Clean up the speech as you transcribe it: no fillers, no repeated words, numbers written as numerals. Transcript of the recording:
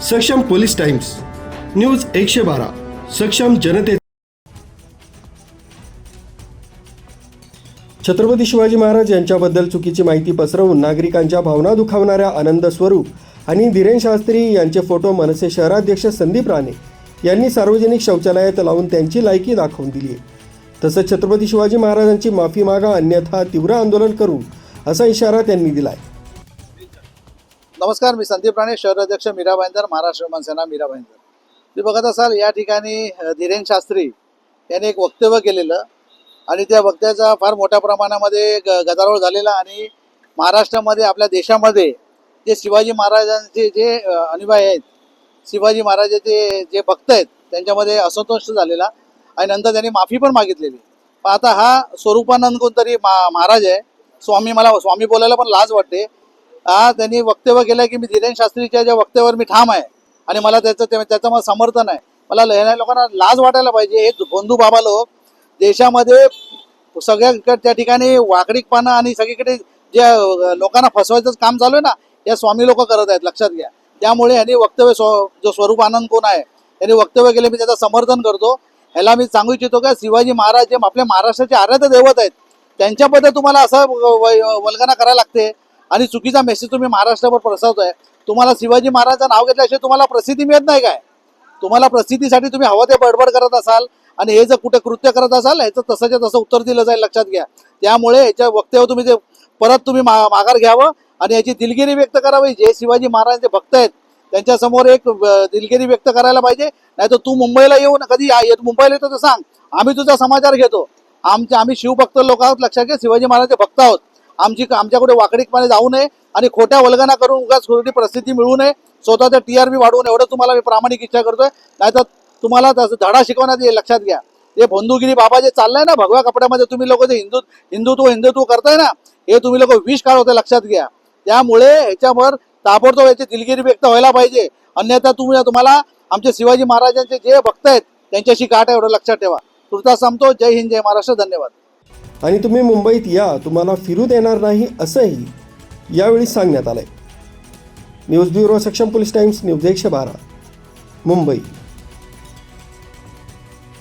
सक्षम police times news 112 सक्षम जनते। छत्रपती शिवाजी महाराज यांच्याबद्दल चुकीची माहिती पसरवून नागरिकांच्या भावना दुखावणाऱ्या आनंद स्वरूप आणि धीरेन शास्त्री यांचे फोटो मनसे शहराध्यक्ष संदीप राणे यांनी सार्वजनिक शौचालयात लावून त्यांची लायकी दाखवून दिली आहे। तसंच छत्रपती शिवाजी महाराजांची माफी मागा अन्यथा तीव्र आंदोलन करू असा इशारा त्यांनी दिलाय। नमस्कार, मी संदीप राणे, शहराध्यक्ष मीरा भाईंदर, महाराष्ट्र मनसेना मीरा भाईंदर। तुम्ही बघत असाल या ठिकाणी धीरेन शास्त्री यांनी एक वक्तव्य केलेलं आणि त्या वक्तव्याचा फार मोठ्या प्रमाणामध्ये गदारोळ झालेला आणि महाराष्ट्रामध्ये आपल्या देशामध्ये जे शिवाजी महाराजांचे जे अनुयायी आहेत, शिवाजी महाराजांचे जे भक्त आहेत त्यांच्यामध्ये असंतोष झालेला आणि नंतर त्यांनी माफी पण मागितलेली। पण आता हा स्वरूपानंद कोणतरी महाराज आहे, मला स्वामी बोलायला पण लाज वाटते। त्यांनी वक्तव्य केलं की मी धीरेन शास्त्रीच्या ज्या वक्तव्यावर मी ठाम आहे आणि मला त्याचं मला समर्थन आहे। मला लहान लोकांना लाज वाटायला पाहिजे। हे बंधू बाबा लोक देशामध्ये सगळ्या त्या ठिकाणी वाकडीकपणा आणि सगळीकडे जे लोकांना फसवायचं काम चालू आहे ना, या स्वामी लोक करत आहेत, लक्षात घ्या। त्यामुळे ह्यांनी वक्तव्य जो स्वरूप आनंद कोण आहे त्यांनी वक्तव्य केले, मी त्याचं समर्थन करतो। ह्याला मी सांगू इच्छितो का शिवाजी महाराज जे आपल्या महाराष्ट्राचे आराध्य दैवत आहेत त्यांच्याबद्दल तुम्हाला असं वल्गना करायला लागते आणि चुकीचा मेसेज तुम्ही महाराष्ट्रावर पसरवताय। तुम्हाला शिवाजी महाराजांचं नाव घेतल्याशिवाय तुम्हाला प्रसिद्धी मिळत नाही काय? तुम्हाला प्रसिद्धीसाठी तुम्ही हवं ते बडबड करत असाल आणि हे जर कुठे कृत्य करत असाल ह्याचं तसंच्या तसं उत्तर दिलं जाईल, लक्षात घ्या। त्यामुळे याच्या वक्तव्य तुम्ही ते परत तुम्ही माघार घ्यावं आणि याची दिलगिरी व्यक्त करावी। जे शिवाजी महाराजांचे भक्त आहेत त्यांच्यासमोर एक दिलगिरी व्यक्त करायला पाहिजे। नाही तर तू मुंबईला येऊन कधी मुंबईला येतो तर सांग, आम्ही तुझा समाचार घेतो। आम्ही शिवभक्त लोक आहोत, लक्षात घ्या, शिवाजी महाराजांचे भक्त आहोत। आमच्याकडे वाकडीकपणे जाऊ नये आणि खोट्या वल्गना करून उगाच खोटी प्रसिद्धी मिळू नये, स्वतःचा TRP वाढवू नये, एवढं तुम्हाला मी प्रामाणिक इच्छा करतोय। नाहीतर तुम्हाला धडा शिकवण्यात येईल, लक्षात घ्या। हे बंधुगिरी बाबा जे चाललंय ना, भगव्या कपड्यामध्ये तुम्ही लोक जे हिंदुत्व करताय ना, हे तुम्ही लोक विष काढवताय, लक्षात घ्या। त्यामुळे ह्याच्यावर ताबडतोब याची दिलगिरी व्यक्त व्हायला पाहिजे, अन्यथा तुम्हाला आमचे शिवाजी महाराजांचे जे भक्त आहेत त्यांच्याशी गाठ आहे, एवढं लक्षात ठेवा। तुर्तास सांगतो, जय हिंद, जय महाराष्ट्र, धन्यवाद। आणि तुम्ही मुंबईत या, तुम्हाला फिरू देणार नाही असंही यावेळी सांगण्यात आलंय। न्यूज ब्युरो, सक्षम पोलीस टाइम्स, न्यूज 112 मुंबई।